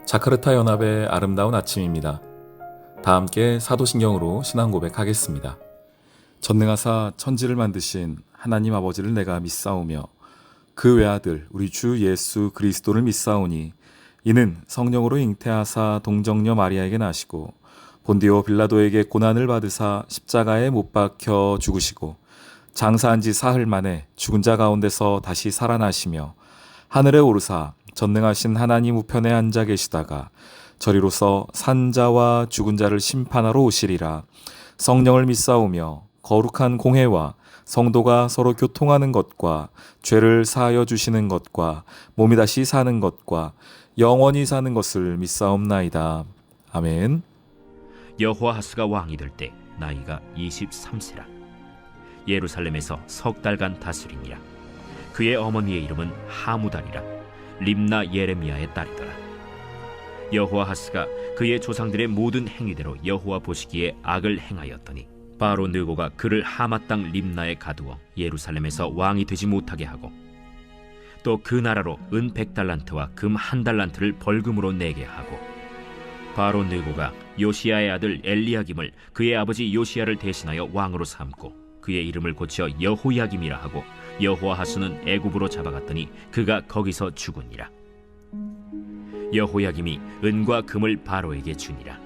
자카르타 연합의 아름다운 아침입니다. 다 함께 사도신경으로 신앙 고백하겠습니다. 전능하사 천지를 만드신 하나님 아버지를 내가 믿사오며 그 외아들 우리 주 예수 그리스도를 믿사오니 이는 성령으로 잉태하사 동정녀 마리아에게 나시고 본디오 빌라도에게 고난을 받으사 십자가에 못 박혀 죽으시고 장사한 지 사흘 만에 죽은 자 가운데서 다시 살아나시며 하늘에 오르사 전능하신 하나님 우편에 앉아 계시다가 저리로서 산자와 죽은 자를 심판하러 오시리라. 성령을 믿사오며 거룩한 공회와 성도가 서로 교통하는 것과 죄를 사하여 주시는 것과 몸이 다시 사는 것과 영원히 사는 것을 믿사옵나이다. 아멘. 여호아하스가 왕이 될 때 나이가 23세라. 예루살렘에서 석 달간 다스리니라. 그의 어머니의 이름은 하무달이라. 림나 예레미야의 딸이더라. 여호아하스가 그의 조상들의 모든 행위대로 여호와 보시기에 악을 행하였더니 바로 느고가 그를 하마 땅 림나에 가두어 예루살렘에서 왕이 되지 못하게 하고 또 그 나라로 은 100달란트와 금 1달란트를 벌금으로 내게 하고 바로 느고가 요시야의 아들 엘리야김을 그의 아버지 요시야를 대신하여 왕으로 삼고 그의 이름을 고쳐 여호야김이라 하고 여호아하스는 애굽으로 잡아갔더니 그가 거기서 죽으니라. 여호야김이 은과 금을 바로에게 주니라.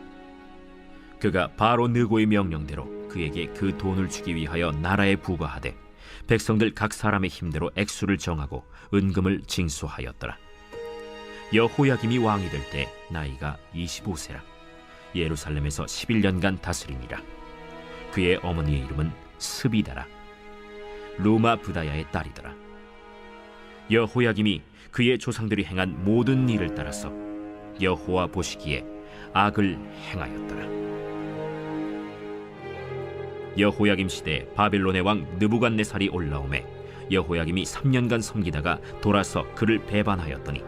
그가 바로 느고의 명령대로 그에게 그 돈을 주기 위하여 나라에 부과하되 백성들 각 사람의 힘대로 액수를 정하고 은금을 징수하였더라. 여호야김이 왕이 될 때 나이가 25세라. 예루살렘에서 11년간 다스리니라. 그의 어머니의 이름은 스비다라. 루마 부다야의 딸이더라. 여호야김이 그의 조상들이 행한 모든 일을 따라서 여호와 보시기에 악을 행하였더라. 여호야김 시대에 바벨론의 왕 느부갓네살이 올라오매 여호야김이 3년간 섬기다가 돌아서 그를 배반하였더니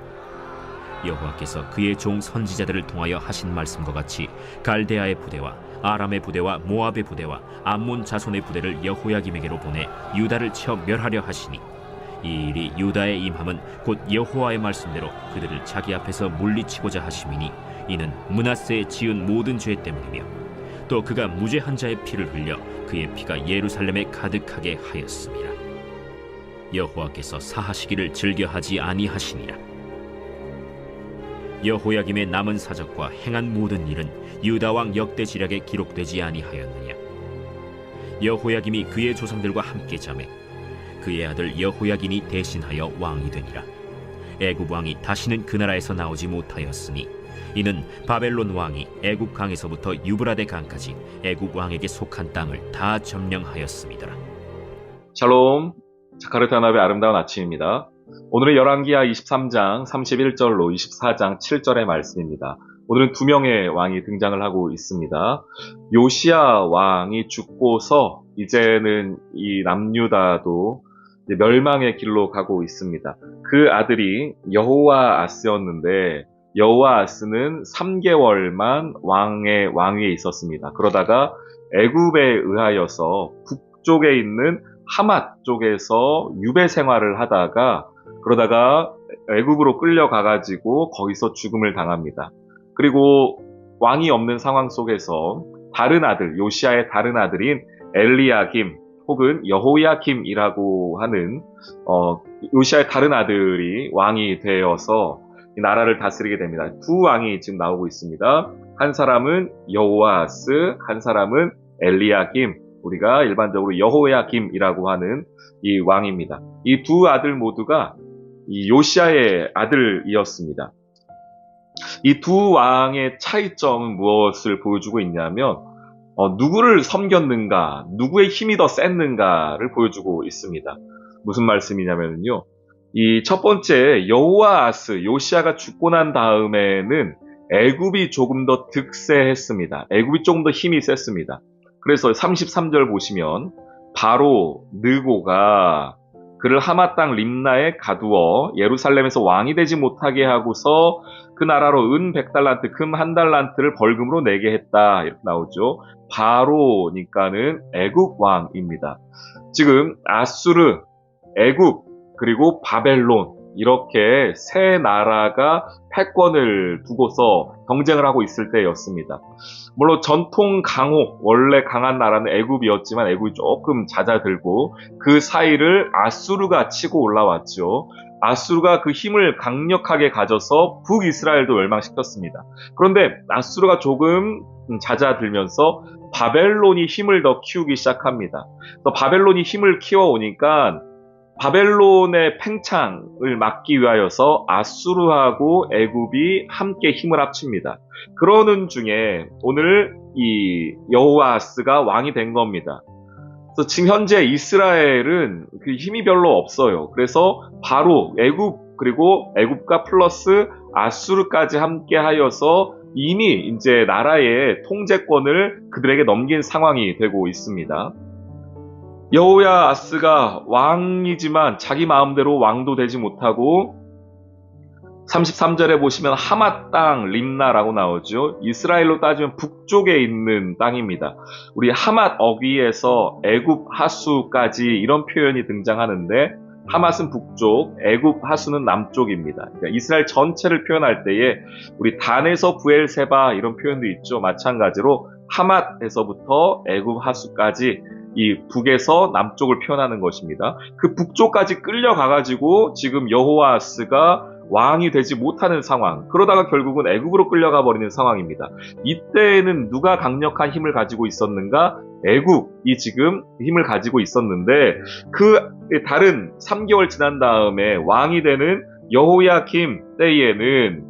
여호와께서 그의 종 선지자들을 통하여 하신 말씀과 같이 갈대아의 부대와 아람의 부대와 모압의 부대와 암몬 자손의 부대를 여호야김에게로 보내 유다를 쳐 멸하려 하시니 이 일이 유다의 임함은 곧 여호와의 말씀대로 그들을 자기 앞에서 물리치고자 하심이니 이는 므낫세에 지은 모든 죄 때문이며 또 그가 무죄한 자의 피를 흘려 그의 피가 예루살렘에 가득하게 하였습니다. 여호와께서 사하시기를 즐겨하지 아니하시니라. 여호야김의 남은 사적과 행한 모든 일은 유다 왕 역대지략에 기록되지 아니하였느냐. 여호야김이 그의 조상들과 함께 잠에 그의 아들 여호야긴이 대신하여 왕이 되니라. 애굽 왕이 다시는 그 나라에서 나오지 못하였으니 이는 바벨론 왕이 애굽 강에서부터 유브라데 강까지 애굽 왕에게 속한 땅을 다 점령하였음이더라. 샬롬, 자카르타 연합의 아름다운 아침입니다. 오늘은 열왕기하 23장 31절로 24장 7절의 말씀입니다. 오늘은 두 명의 왕이 등장을 하고 있습니다. 요시야 왕이 죽고서 이제는 이 남유다도 이제 멸망의 길로 가고 있습니다. 그 아들이 여호아하스였는데 여호아하스는 3개월만 왕위에 있었습니다. 그러다가 애굽에 의하여서 북쪽에 있는 하맛 쪽에서 유배 생활을 하다가 그러다가 애굽으로 끌려가가지고 거기서 죽음을 당합니다. 그리고 왕이 없는 상황 속에서 다른 아들, 요시야의 다른 아들인 엘리야김 혹은 여호야김이라고 하는 요시야의 다른 아들이 왕이 되어서 이 나라를 다스리게 됩니다. 두 왕이 지금 나오고 있습니다. 한 사람은 여호아하스, 한 사람은 엘리야김, 우리가 일반적으로 여호야김이라고 하는 이 왕입니다. 이 두 아들 모두가 이 요시야의 아들이었습니다. 이 두 왕의 차이점은 무엇을 보여주고 있냐면 누구를 섬겼는가, 누구의 힘이 더 셌는가를 보여주고 있습니다. 무슨 말씀이냐면요, 이 첫 번째 여호아하스, 요시야가 죽고 난 다음에는 애굽이 조금 더 득세했습니다. 애굽이 조금 더 힘이 셌습니다. 그래서 33절 보시면 바로 느고가 그를 하마 땅 림나에 가두어 예루살렘에서 왕이 되지 못하게 하고서 그 나라로 은 100달란트, 금 1달란트를 벌금으로 내게 했다. 이렇게 나오죠. 바로니까는 애굽 왕입니다. 지금 아수르, 애굽, 그리고 바벨론 이렇게 세 나라가 패권을 두고서 경쟁을 하고 있을 때였습니다. 물론 전통 강호, 원래 강한 나라는 애굽이었지만 애굽이 조금 잦아들고 그 사이를 아수르가 치고 올라왔죠. 아수르가 그 힘을 강력하게 가져서 북이스라엘도 멸망시켰습니다. 그런데 아수르가 조금 잦아들면서 바벨론이 힘을 더 키우기 시작합니다. 바벨론이 힘을 키워오니까 바벨론의 팽창을 막기 위하여서 아수르하고 애굽이 함께 힘을 합칩니다. 그러는 중에 오늘 이 여호아하스가 왕이 된 겁니다. 그래서 지금 현재 이스라엘은 그 힘이 별로 없어요. 그래서 바로 애굽 그리고 애굽과 플러스 아수르까지 함께 하여서 이미 이제 나라의 통제권을 그들에게 넘긴 상황이 되고 있습니다. 여호야하스가 왕이지만 자기 마음대로 왕도 되지 못하고 33절에 보시면 하맛 땅 림나라고 나오죠. 이스라엘로 따지면 북쪽에 있는 땅입니다. 우리 하맛 어귀에서 애굽 하수까지 이런 표현이 등장하는데 하맛은 북쪽, 애굽 하수는 남쪽입니다. 그러니까 이스라엘 전체를 표현할 때에 우리 단에서 부엘세바 이런 표현도 있죠. 마찬가지로 하맛에서부터 애굽 하수까지 이 북에서 남쪽을 표현하는 것입니다. 그 북쪽까지 끌려가가지고 지금 여호아하스가 왕이 되지 못하는 상황, 그러다가 결국은 애굽으로 끌려가 버리는 상황입니다. 이때는 누가 강력한 힘을 가지고 있었는가? 애굽이 지금 힘을 가지고 있었는데 그 다른 3개월 지난 다음에 왕이 되는 여호야김 때에는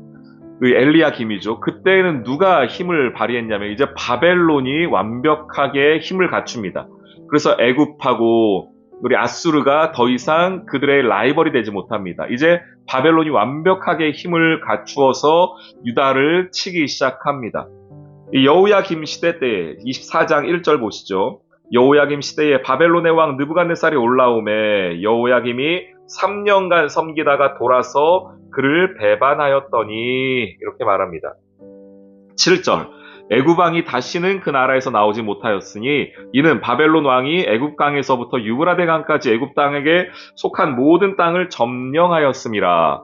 그 엘리야김이죠. 그때는 누가 힘을 발휘했냐면 이제 바벨론이 완벽하게 힘을 갖춥니다. 그래서 애굽하고 우리 아수르가 더 이상 그들의 라이벌이 되지 못합니다. 이제 바벨론이 완벽하게 힘을 갖추어서 유다를 치기 시작합니다. 여호야김 시대 때 24장 1절 보시죠. 여호야김 시대에 바벨론의 왕 느부갓네살이 올라오매 여호야김이 3년간 섬기다가 돌아서 그를 배반하였더니 이렇게 말합니다. 7절 애굽 왕이 다시는 그 나라에서 나오지 못하였으니 이는 바벨론 왕이 애굽 강에서부터 유브라데 강까지 애굽 땅에게 속한 모든 땅을 점령하였음이라.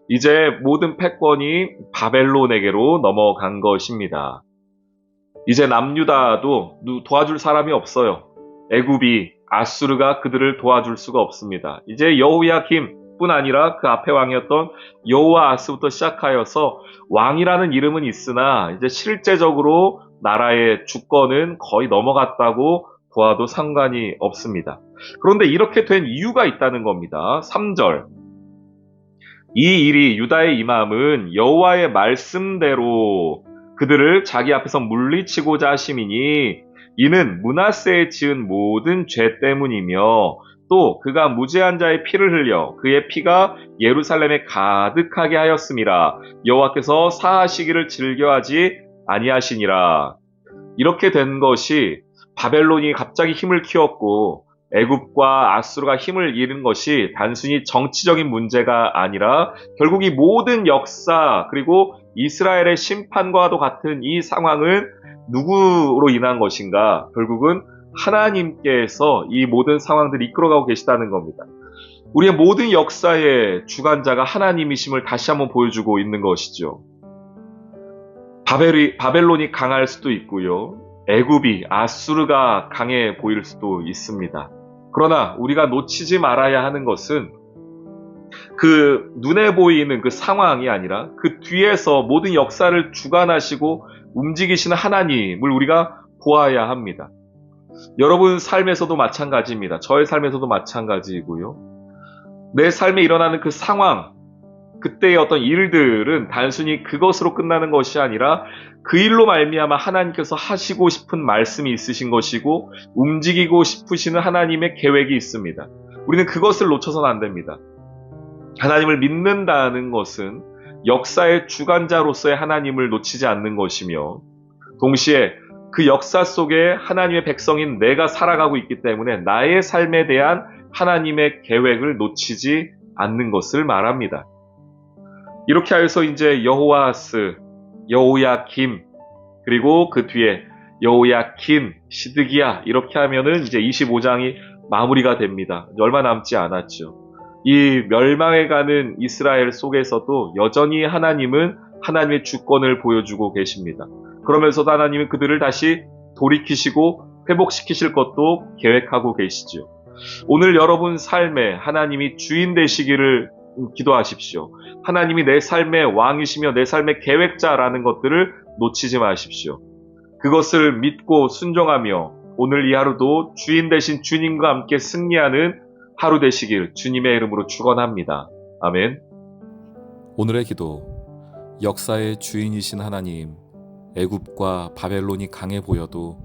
이제 모든 패권이 바벨론에게로 넘어간 것입니다. 이제 남유다도 도와줄 사람이 없어요. 애굽이 아수르가 그들을 도와줄 수가 없습니다. 이제 여호야김 뿐 아니라 그 앞에 왕이었던 여호아하스부터 시작하여서 왕이라는 이름은 있으나 이제 실제적으로 나라의 주권은 거의 넘어갔다고 보아도 상관이 없습니다. 그런데 이렇게 된 이유가 있다는 겁니다. 3절 이 일이 유다에 임함은 여호와의 말씀대로 그들을 자기 앞에서 물리치고자 하심이니 이는 므낫세에 지은 모든 죄 때문이며 또 그가 무죄한 자의 피를 흘려 그의 피가 예루살렘에 가득하게 하였음이라. 여호와께서 사하시기를 즐겨하지 아니하시니라. 이렇게 된 것이 바벨론이 갑자기 힘을 키웠고 애굽과 아수르가 힘을 잃은 것이 단순히 정치적인 문제가 아니라 결국 이 모든 역사 그리고 이스라엘의 심판과도 같은 이 상황은 누구로 인한 것인가? 결국은 하나님께서 이 모든 상황들을 이끌어가고 계시다는 겁니다. 우리의 모든 역사의 주관자가 하나님이심을 다시 한번 보여주고 있는 것이죠. 바벨론이 강할 수도 있고요. 애굽이 아수르가 강해 보일 수도 있습니다. 그러나 우리가 놓치지 말아야 하는 것은 그 눈에 보이는 그 상황이 아니라 그 뒤에서 모든 역사를 주관하시고 움직이시는 하나님을 우리가 보아야 합니다. 여러분 삶에서도 마찬가지입니다. 저의 삶에서도 마찬가지이고요. 내 삶에 일어나는 그 상황, 그때의 어떤 일들은 단순히 그것으로 끝나는 것이 아니라 그 일로 말미암아 하나님께서 하시고 싶은 말씀이 있으신 것이고 움직이고 싶으시는 하나님의 계획이 있습니다. 우리는 그것을 놓쳐서는 안 됩니다. 하나님을 믿는다는 것은 역사의 주관자로서의 하나님을 놓치지 않는 것이며 동시에 그 역사 속에 하나님의 백성인 내가 살아가고 있기 때문에 나의 삶에 대한 하나님의 계획을 놓치지 않는 것을 말합니다. 이렇게 해서 이제 여호아하스, 여호야김, 그리고 그 뒤에 여호야킨, 시드기야 이렇게 하면은 이제 25장이 마무리가 됩니다. 얼마 남지 않았죠. 이 멸망해가는 이스라엘 속에서도 여전히 하나님은 하나님의 주권을 보여주고 계십니다. 그러면서도 하나님은 그들을 다시 돌이키시고 회복시키실 것도 계획하고 계시죠. 오늘 여러분 삶에 하나님이 주인 되시기를 기도하십시오. 하나님이 내 삶의 왕이시며 내 삶의 계획자라는 것들을 놓치지 마십시오. 그것을 믿고 순종하며 오늘 이 하루도 주인 되신 주님과 함께 승리하는 하루 되시길 주님의 이름으로 축원합니다. 아멘. 오늘의 기도. 역사의 주인이신 하나님, 애굽과 바벨론이 강해 보여도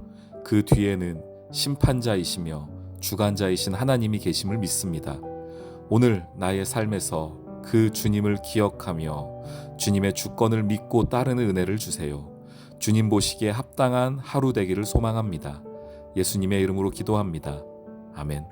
그 뒤에는 심판자이시며 주관자이신 하나님이 계심을 믿습니다. 오늘 나의 삶에서 그 주님을 기억하며 주님의 주권을 믿고 따르는 은혜를 주세요. 주님 보시기에 합당한 하루 되기를 소망합니다. 예수님의 이름으로 기도합니다. 아멘.